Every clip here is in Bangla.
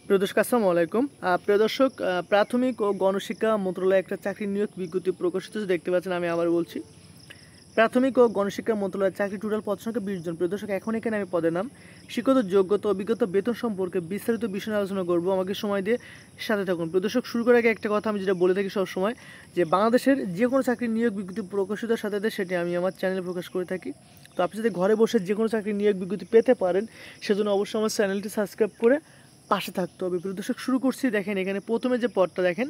প্রিয় দর্শক আসসালামু আলাইকুম। প্রিয় দর্শক, প্রাথমিক ও গণশিক্ষা মন্ত্রণালয়ে একটা চাকরি নিয়োগ বিজ্ঞপ্তি প্রকাশিত হয়েছে, দেখতে পাচ্ছেন। আমি আবার বলছি, প্রাথমিক ও গণশিক্ষা মন্ত্রণালয়ের চাকরি টোটাল পদ সংখ্যা 20 জন। প্রিয় দর্শক, এখন এখানে আমি পদের নাম, শিক্ষত যোগ্যতা, অভিজ্ঞতা, বেতন সম্পর্কে বিস্তারিত বিষয় নিয়ে আলোচনা করবো। আমাকে সময় দিয়ে সাথে থাকুন। প্রিয় দর্শক, শুরু করার আগে একটা কথা আমি যেটা বলে থাকি সবসময়, যে বাংলাদেশের যে কোনো চাকরি নিয়োগ বিজ্ঞপ্তি প্রকাশিতের সাথে সাথে সেটি আমি আমার চ্যানেলে প্রকাশ করে থাকি। তো আপনি যদি ঘরে বসে যে কোনো চাকরি নিয়োগ বিজ্ঞপ্তি পেতে পারেন, সেজন্য অবশ্যই আমার চ্যানেলটি সাবস্ক্রাইব করে পাশে থাকতে হবে। প্রিয় দর্শক, শুরু করছি। দেখেন, এখানে প্রথমে যে পদটা দেখেন,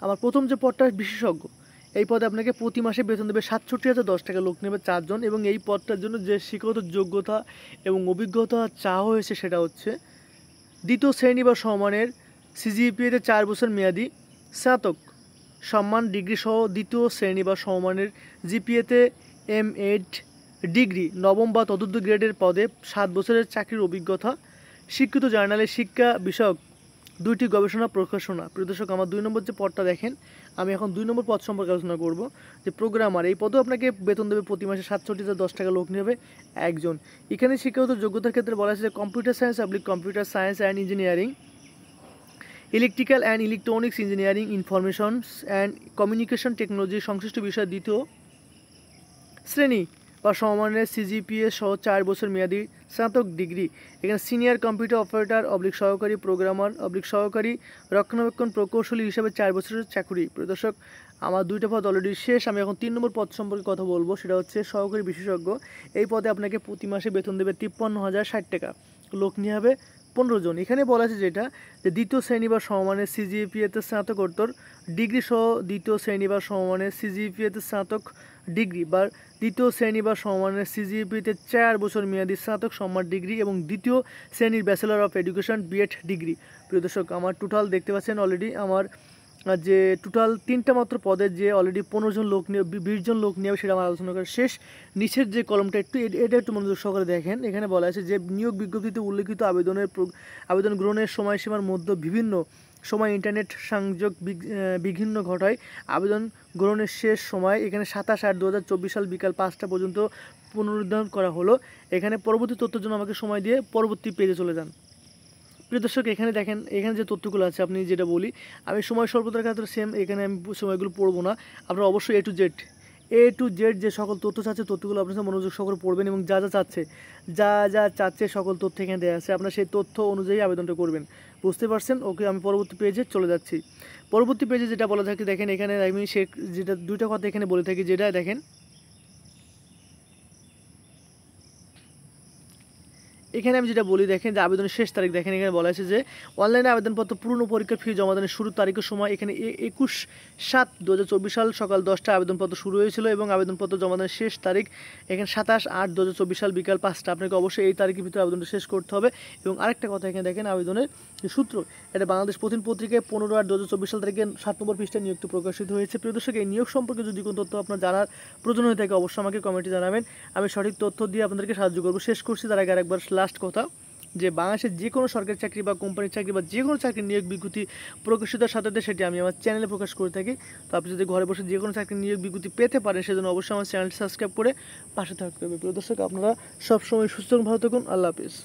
আমার প্রথম যে পদটা বিশেষজ্ঞ, এই পদে আপনাকে প্রতি মাসে বেতন দেবে ৬৭,০১০ টাকা, লোক নেবে 4 জন। এবং এই পদটার জন্য যে শিক্ষাগত যোগ্যতা এবং অভিজ্ঞতা চাওয়া হয়েছে সেটা হচ্ছে দ্বিতীয় শ্রেণী বা সমমানের সিজিপিএতে 4 বছর মেয়াদি স্নাতক সম্মান ডিগ্রি সহ দ্বিতীয় শ্রেণী বা সমমানের জিপিএতে M.Ed ডিগ্রি নবম বা তদুর্ধ গ্রেডের পদে 7 বছরের চাকরির অভিজ্ঞতা, স্বীকৃত জার্নালে শিক্ষা বিষয়ক 2টি গবেষণা প্রকাশনা। প্রিয় দর্শক, আমার 2 নম্বর যে পদটা দেখেন, আমি এখন 2 নম্বর পদ সম্পর্কে আলোচনা করব, যে প্রোগ্রামার। এই পদেও আপনাকে বেতন দেবে প্রতি মাসে ৬৭,০১০ টাকা, লোক নেবে 1 জন। এখানে শিক্ষাগত যোগ্যতার ক্ষেত্রে বলা হয়েছে computer science, computer science and engineering, electrical and electronics engineering, informations and communication technology সংশ্লিষ্ট বিষয় দ্বিতীয় শ্রেণী বা সমমানের সিজিপিএ সহ 4 বছর মেয়াদী স্নাতক ডিগ্রি। এখানে সিনিয়র কম্পিউটার অপারেটর সহকারী প্রোগ্রামার সহকারী রক্ষণাবেক্ষণ প্রকৌশলী হিসেবে 4 বছরের চাকরি। প্রিয় দর্শক, আমার 2টা পদ অলরেডি শেষ। আমি এখন 3 নম্বর পদ সম্পর্কে কথা বলবো, সেটা হচ্ছে সহকারী বিশেষজ্ঞ। এই পদে আপনাকে প্রতি মাসে বেতন দেবে 53,060 টাকা, লোক নিয়ে হবে 15 জন। এখানে বলা আছে যেটা, যে দ্বিতীয় শ্রেণী বা সমমানের সিজিপিএতে স্নাতকোত্তর ডিগ্রি সহ দ্বিতীয় শ্রেণী বা সমমানের সিজিপিএতে স্নাতক ডিগ্রি বা দ্বিতীয় শ্রেণী বা সমমানের সিজিপিতে 4 বছর মেয়াদী স্নাতক সম্মান ডিগ্রি এবং দ্বিতীয় শ্রেণীর bachelor of education B Ed degree. প্রিয় দর্শক, আমার টোটাল দেখতে পাচ্ছেন অলরেডি আমার যে টোটাল 3টা মাত্র পদের যে অলরেডি 15 জন লোক নিয়ে 20 জন লোক নিয়ে সেটা আমার আলোচনা করা শেষ। নিচের যে কলমটা এটা একটু মনোযোগ সহকারে দেখেন। এখানে বলা আছে যে নিয়োগ বিজ্ঞপ্তিতে উল্লেখিত আবেদন গ্রহণের সময়সীমার মধ্যে বিভিন্ন সময় ইন্টারনেট সংযোগ বিঘ্ন ঘটায় আবেদন গ্রহণের শেষ সময় এখানে 27/8/2024 সাল বিকাল 5টা পর্যন্ত পুনরুদ্ধারণ করা হলো। এখানে পরবর্তী তথ্যের জন্য আমাকে সময় দিয়ে পরবর্তী পেজে চলে যান। প্রিয় দর্শক, এখানে দেখেন, এখানে যে তথ্যগুলো আছে, আপনি যেটা বলি, আমি সময় স্বল্পতার ক্ষেত্রে সেম, এখানে আমি সময়গুলো পড়বো না। আপনারা অবশ্যই এ টু জেড যে সকল তথ্য চাচ্ছে, তথ্যগুলো আপনার মনোযোগ সহকারে পড়বেন এবং যা চাচ্ছে সকল তথ্য এখানে দেওয়া আছে, আপনার সেই তথ্য অনুযায়ী আবেদনটা করবেন। বুঝতে পারছেন? ওকে, আমি পরবর্তী পেজে চলে যাচ্ছি। পরবর্তী পেজে যেটা বলা থাকে দেখেন, এখানে আমি যেটা 2টা কথা এখানে বলে থাকি, যেটা দেখেন এখানে আমি যেটা বলি, দেখেন যে আবেদনের শেষ তারিখ দেখেন, এখানে বলা আছে যে অনলাইনে আবেদনপত্র পূর্ণ পরীক্ষার ফি জমা দানের শুরুর তারিখের সময় এখানে 21/7/2024 সাল সকাল 10টা আবেদনপত্র শুরু হয়েছিল এবং আবেদনপত্র জমা দানের শেষ তারিখ এখানে 27/8/2024 সাল বিকাল 5টা। আপনাকে অবশ্যই এই তারিখের ভিতরে আবেদনটা শেষ করতে হবে। এবং আরেকটা কথা এখানে দেখেন, আবেদনের সূত্র, এটা বাংলাদেশ প্রতিদিন পত্রিকায় 15/8/2024 সাল তারিখে 7 নম্বর পৃষ্ঠায় নিয়োগটি প্রকাশিত হয়েছে। প্রিয় দর্শক, এই নিয়োগ সম্পর্কে যদি কোনো তথ্য আপনার জানার প্রয়োজন হয়ে থাকে, অবশ্যই আমাকে কমেন্টে জানাবেন। আমি সঠিক তথ্য দিয়ে আপনাদেরকে সাহায্য করবো। শেষ করছি, তার আগে আরেকবার লাস্ট কথা, যে বাংলাদেশের যে কোনো সরকারি চাকরি বা কোম্পানির চাকরি বা যে কোনো চাকরির নিয়োগ বিজ্ঞপ্তি প্রকাশিতের সাথে সাথে সেটি আমি আমার চ্যানেলে প্রকাশ করে থাকি। তো আপনি যদি ঘরে বসে যে কোনো চাকরির নিয়োগ বিজ্ঞপ্তি পেতে পারেন, সেজন্য অবশ্যই আমার চ্যানেলটি সাবস্ক্রাইব করে পাশে থাকতে হবে। প্রিয় দর্শক, আপনারা সবসময় সুস্থ এবং ভালো থাকুন। আল্লাহ হাফিজ।